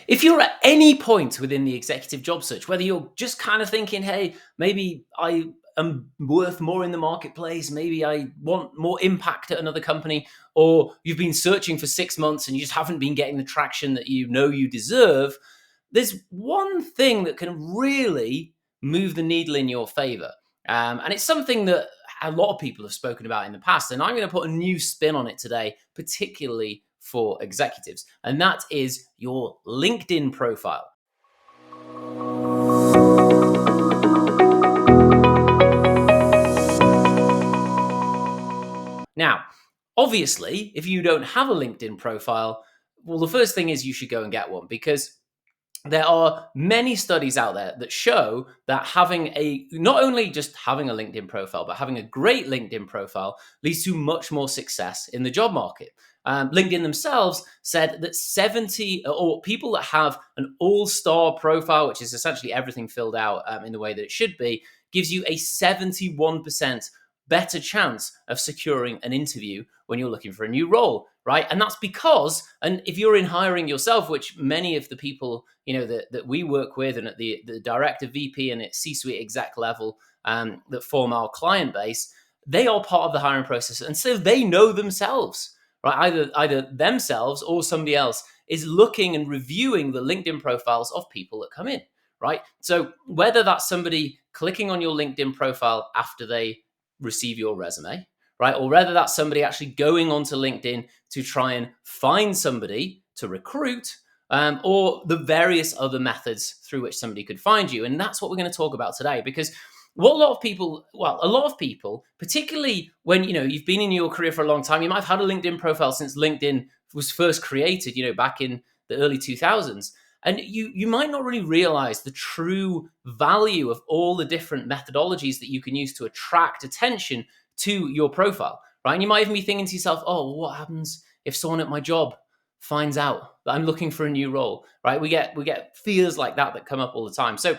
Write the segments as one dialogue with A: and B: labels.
A: If you're at any point within the executive job search, whether you're just kind of thinking, hey, maybe I am worth more in the marketplace, maybe I want more impact at another company, or you've been searching for 6 months and you just haven't been getting the traction that you know you deserve, there's one thing that can really move the needle in your favor. And it's something that a lot of people have spoken about in the past. And I'm going to put a new spin on it today, particularly for executives. And that is your LinkedIn profile. Now, obviously, if you don't have a LinkedIn profile, well, the first thing is you should go and get one, because there are many studies out there that show that not only just having a LinkedIn profile, but having a great LinkedIn profile leads to much more success in the job market. LinkedIn themselves said that 70 or people that have an all-star profile, which is essentially everything filled out in the way that it should be, gives you a 71% better chance of securing an interview when you're looking for a new role, right? And that's because, and if you're in hiring yourself, which many of the people, that we work with and at the director, VP, and at C-suite exec level that form our client base, they are part of the hiring process. And so they know themselves, right? Either themselves or somebody else is looking and reviewing the LinkedIn profiles of people that come in, right? So whether that's somebody clicking on your LinkedIn profile after they receive your resume, right? Or whether that's somebody actually going onto LinkedIn to try and find somebody to recruit, or the various other methods through which somebody could find you. And that's what we're going to talk about today, because what a lot of people, particularly when, you've been in your career for a long time, you might have had a LinkedIn profile since LinkedIn was first created, back in the early 2000s. And you might not really realize the true value of all the different methodologies that you can use to attract attention to your profile, right? And you might even be thinking to yourself, oh, what happens if someone at my job finds out that I'm looking for a new role, right? We get fears like that come up all the time. So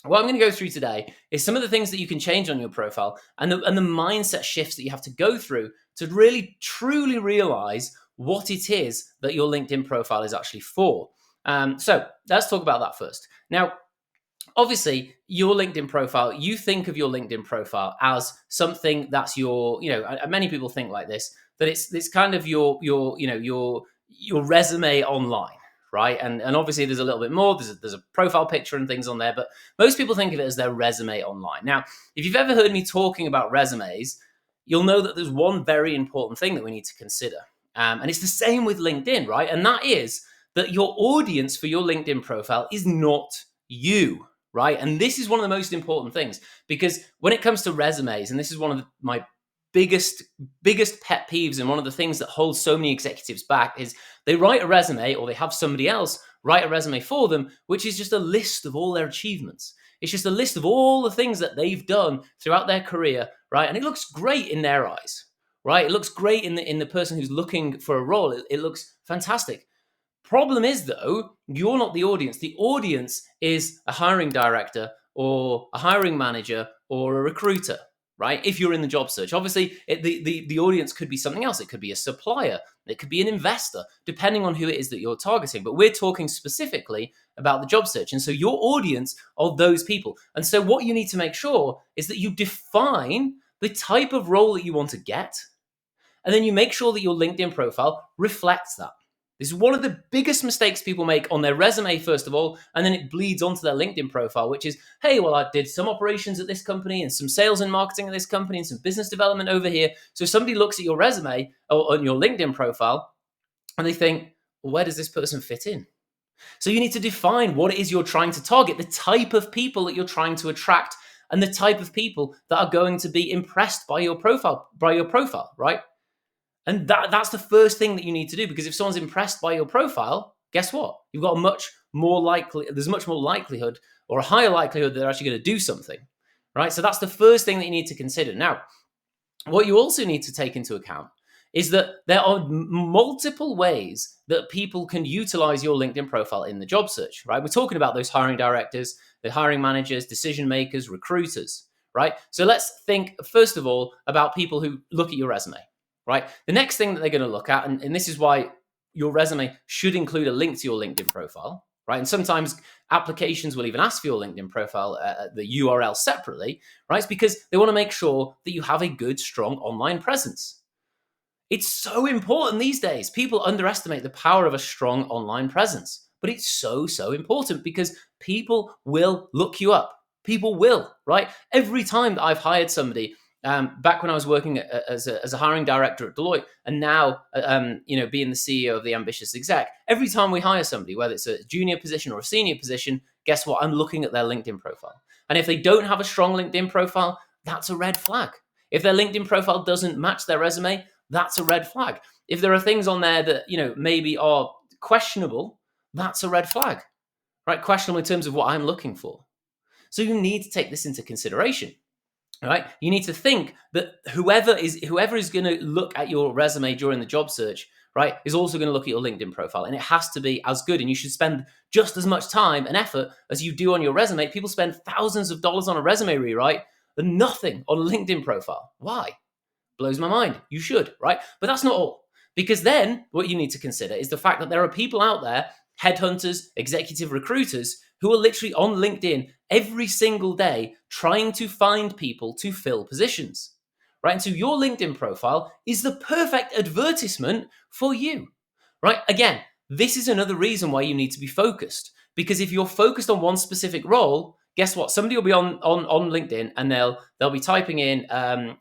A: what I'm going to go through today is some of the things that you can change on your profile and the mindset shifts that you have to go through to really, truly realize what it is that your LinkedIn profile is actually for. So let's talk about that first. Now, obviously, your LinkedIn profile, you think of your LinkedIn profile as something that's your, many people think like this, that it's kind of your resume online, right? And obviously there's a little bit more, there's a profile picture and things on there, but most people think of it as their resume online. Now, if you've ever heard me talking about resumes, you'll know that there's one very important thing that we need to consider. And it's the same with LinkedIn, right? And that is that your audience for your LinkedIn profile is not you, right? And this is one of the most important things, because when it comes to resumes, and this is one of my biggest pet peeves, and one of the things that holds so many executives back, is they write a resume, or they have somebody else write a resume for them, which is just a list of all their achievements. It's just a list of all the things that they've done throughout their career, right? And it looks great in their eyes, right? It looks great in the person who's looking for a role. It looks fantastic. Problem is, though, you're not the audience. The audience is a hiring director or a hiring manager or a recruiter, right? If you're in the job search. Obviously, the audience could be something else. It could be a supplier. It could be an investor, depending on who it is that you're targeting. But we're talking specifically about the job search. And so your audience are those people. And so what you need to make sure is that you define the type of role that you want to get, and then you make sure that your LinkedIn profile reflects that. This is one of the biggest mistakes people make on their resume, first of all, and then it bleeds onto their LinkedIn profile, which is, hey, well, I did some operations at this company and some sales and marketing at this company and some business development over here. So if somebody looks at your resume or on your LinkedIn profile and they think, well, where does this person fit in? So you need to define what it is you're trying to target, the type of people that you're trying to attract, and the type of people that are going to be impressed by your profile, right? And that's the first thing that you need to do, because if someone's impressed by your profile, guess what? You've got there's much more likelihood, or a higher likelihood, that they're actually going to do something, right? So that's the first thing that you need to consider. Now, what you also need to take into account is that there are multiple ways that people can utilize your LinkedIn profile in the job search, right? We're talking about those hiring directors, the hiring managers, decision makers, recruiters, right? So let's think, first of all, about people who look at your resume. Right. The next thing that they're going to look at, and this is why your resume should include a link to your LinkedIn profile, right? And sometimes applications will even ask for your LinkedIn profile, the URL separately, right? It's because they want to make sure that you have a good, strong online presence. It's so important these days. People underestimate the power of a strong online presence, but it's so, so important because people will look you up. People will, right? Every time that I've hired somebody, back when I was working as a hiring director at Deloitte, and now, being the CEO of the Ambitious Exec, every time we hire somebody, whether it's a junior position or a senior position, guess what? I'm looking at their LinkedIn profile. And if they don't have a strong LinkedIn profile, that's a red flag. If their LinkedIn profile doesn't match their resume, that's a red flag. If there are things on there that, maybe are questionable, that's a red flag, right? Questionable in terms of what I'm looking for. So you need to take this into consideration, right? You need to think that whoever is going to look at your resume during the job search, right, is also going to look at your LinkedIn profile, and it has to be as good. And you should spend just as much time and effort as you do on your resume. People spend thousands of dollars on a resume rewrite and nothing on a LinkedIn profile. Why? Blows my mind. You should, right? But that's not all. Because then what you need to consider is the fact that there are people out there, headhunters, executive recruiters, who are literally on LinkedIn every single day trying to find people to fill positions, right? And so your LinkedIn profile is the perfect advertisement for you, right? Again, this is another reason why you need to be focused. Because if you're focused on one specific role, guess what? Somebody will be on LinkedIn and they'll be typing in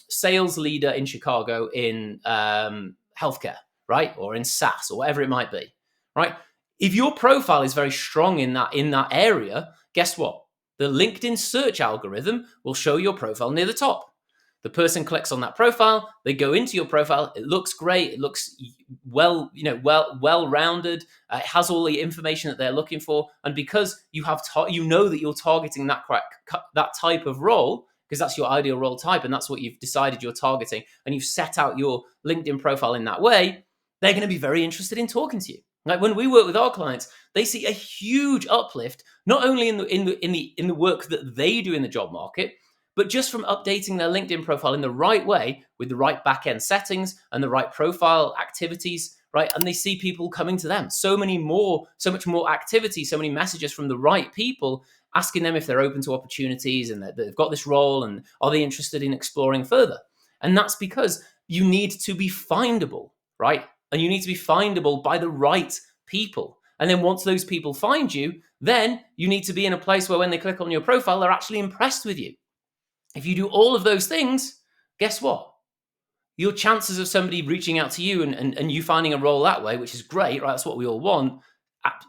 A: sales leader in Chicago in healthcare, right? Or in SaaS or whatever it might be, right? If your profile is very strong in that area, guess what? The LinkedIn search algorithm will show your profile near the top. The person clicks on that profile, they go into your profile, it looks great, it looks well-rounded, it has all the information that they're looking for, and because you have that you're targeting that type of role, because that's your ideal role type, and that's what you've decided you're targeting, and you've set out your LinkedIn profile in that way, they're going to be very interested in talking to you. Like when we work with our clients, they see a huge uplift, not only in the work that they do in the job market, but just from updating their LinkedIn profile in the right way with the right back-end settings and the right profile activities, right? And they see people coming to them. So much more activity, so many messages from the right people asking them if they're open to opportunities and that they've got this role and are they interested in exploring further. And that's because you need to be findable, right? And you need to be findable by the right people. And then once those people find you, then you need to be in a place where when they click on your profile, they're actually impressed with you. If you do all of those things, guess what? Your chances of somebody reaching out to you and you finding a role that way, which is great, right? That's what we all want,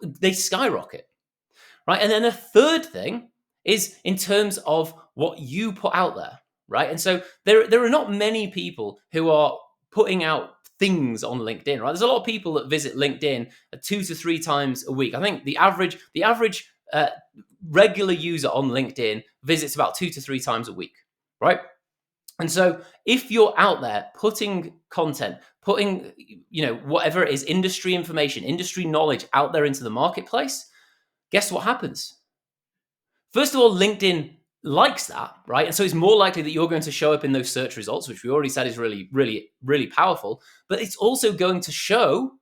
A: they skyrocket, right? And then a third thing is in terms of what you put out there, right? And so there are not many people who are putting out things on LinkedIn, right? There's a lot of people that visit LinkedIn 2 to 3 times a week. I think the average regular user on LinkedIn visits about 2 to 3 times a week, right? And so if you're out there putting content, putting, whatever it is, industry information, industry knowledge out there into the marketplace, guess what happens? First of all, LinkedIn likes that, right? And so it's more likely that you're going to show up in those search results, which we already said is really, really, really powerful. But it's also going to show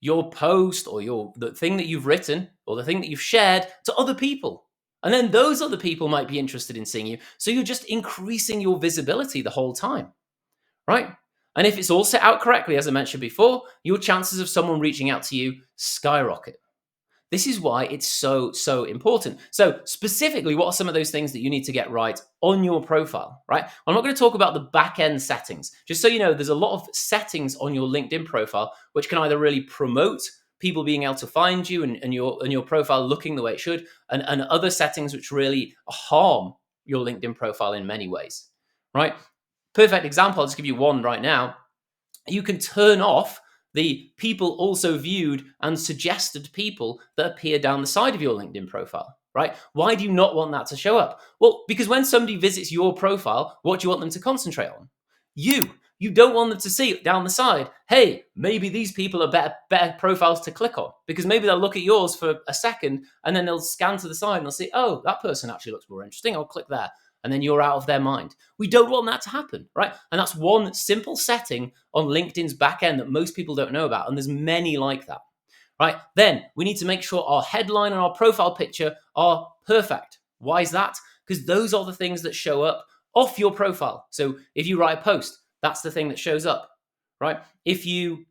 A: your post or the thing that you've written or the thing that you've shared to other people. And then those other people might be interested in seeing you. So you're just increasing your visibility the whole time, right? And if it's all set out correctly, as I mentioned before, your chances of someone reaching out to you skyrocket. This is why it's so, so important. So specifically, what are some of those things that you need to get right on your profile, right? I'm not going to talk about the back-end settings. Just so you know, there's a lot of settings on your LinkedIn profile which can either really promote people being able to find you and your profile looking the way it should, and other settings which really harm your LinkedIn profile in many ways, right? Perfect example, I'll just give you one right now. You can turn off the people also viewed and suggested people that appear down the side of your LinkedIn profile, right? Why do you not want that to show up? Well, because when somebody visits your profile, what do you want them to concentrate on? You don't want them to see down the side, hey, maybe these people are better profiles to click on, because maybe they'll look at yours for a second and then they'll scan to the side and they'll see, oh, that person actually looks more interesting. I'll click there. And then you're out of their mind. We don't want that to happen, right? And that's one simple setting on LinkedIn's back end that most people don't know about. And there's many like that, right? Then we need to make sure our headline and our profile picture are perfect. Why is that? Because those are the things that show up off your profile. So if you write a post, that's the thing that shows up, right? If you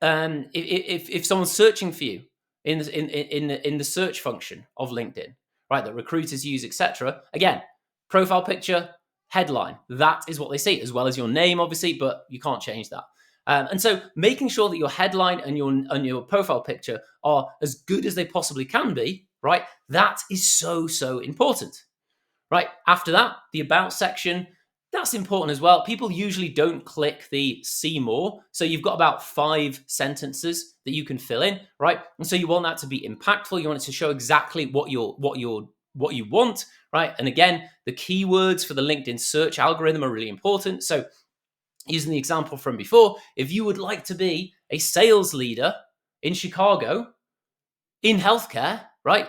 A: if someone's searching for you in the search function of LinkedIn, right, that recruiters use, etc. Again, profile picture, headline. That is what they see, as well as your name, obviously, but you can't change that. And so, making sure that your headline and your profile picture are as good as they possibly can be, right? That is so important. Right, after that, the about section, that's important as well. People usually don't click the see more. So you've got about 5 sentences that you can fill in, right? And so you want that to be impactful. You want it to show exactly what you want, right? And again, the keywords for the LinkedIn search algorithm are really important. So using the example from before, if you would like to be a sales leader in Chicago in healthcare, right?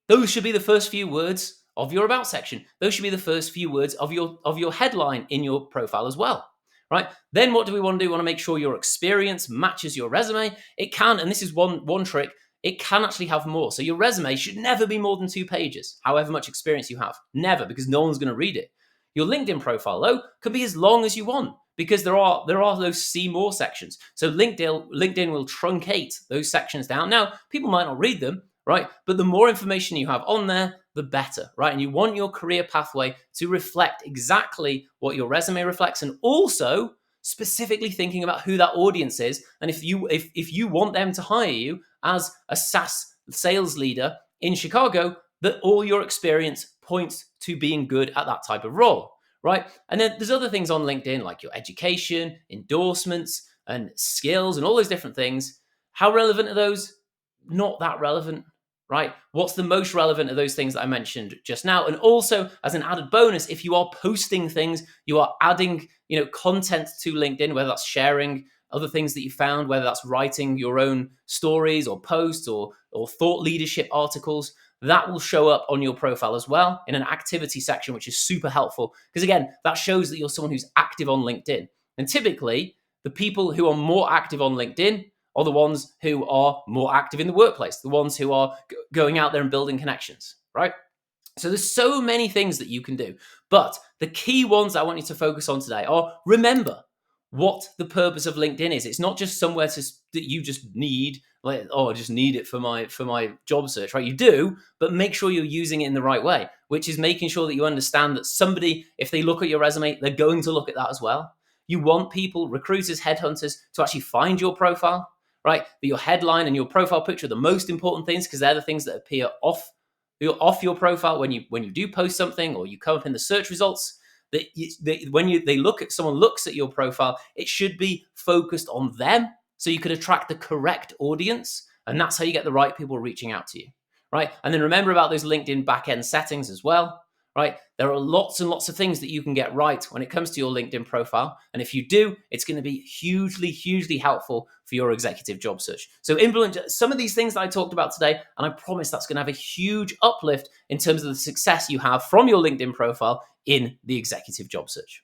A: Those should be the first few words of your about section. Those should be the first few words of your headline in your profile as well, right? Then what do we want to do? We want to make sure your experience matches your resume. It can, and this is one trick, it can actually have more. So your resume should never be more than 2 pages, however much experience you have. Never, because no one's going to read it. Your LinkedIn profile, though, could be as long as you want, because there are those see more sections. So LinkedIn will truncate those sections down. Now, people might not read them, right? But the more information you have on there, the better, right? And you want your career pathway to reflect exactly what your resume reflects, and also specifically thinking about who that audience is, and if you want them to hire you as a SaaS sales leader in Chicago, that all your experience points to being good at that type of role, right? And then there's other things on LinkedIn like your education, endorsements, and skills, and all those different things. How relevant are those? Not that relevant, right? What's the most relevant of those things that I mentioned just now? And also, as an added bonus, if you are posting things, you are adding, content to LinkedIn, whether that's sharing other things that you found, whether that's writing your own stories or posts or thought leadership articles, that will show up on your profile as well in an activity section, which is super helpful. Because again, that shows that you're someone who's active on LinkedIn. And typically, the people who are more active on LinkedIn are the ones who are more active in the workplace, the ones who are going out there and building connections, right? So there's so many things that you can do. But the key ones I want you to focus on today are, remember what the purpose of LinkedIn is. It's not just somewhere that you just need, like, oh, I just need it for my job search, right? You do, but make sure you're using it in the right way, which is making sure that you understand that somebody, if they look at your resume, they're going to look at that as well. You want people, recruiters, headhunters, to actually find your profile, right? But your headline and your profile picture are the most important things, because they're the things that appear off your profile when you do post something or you come up in the search results. When someone looks at your profile, it should be focused on them, so you could attract the correct audience, and that's how you get the right people reaching out to you, right? And then remember about those LinkedIn backend settings as well, right? There are lots and lots of things that you can get right when it comes to your LinkedIn profile, and if you do, it's going to be hugely helpful for your executive job search. So implement some of these things that I talked about today, and I promise that's going to have a huge uplift in terms of the success you have from your LinkedIn profile in the executive job search.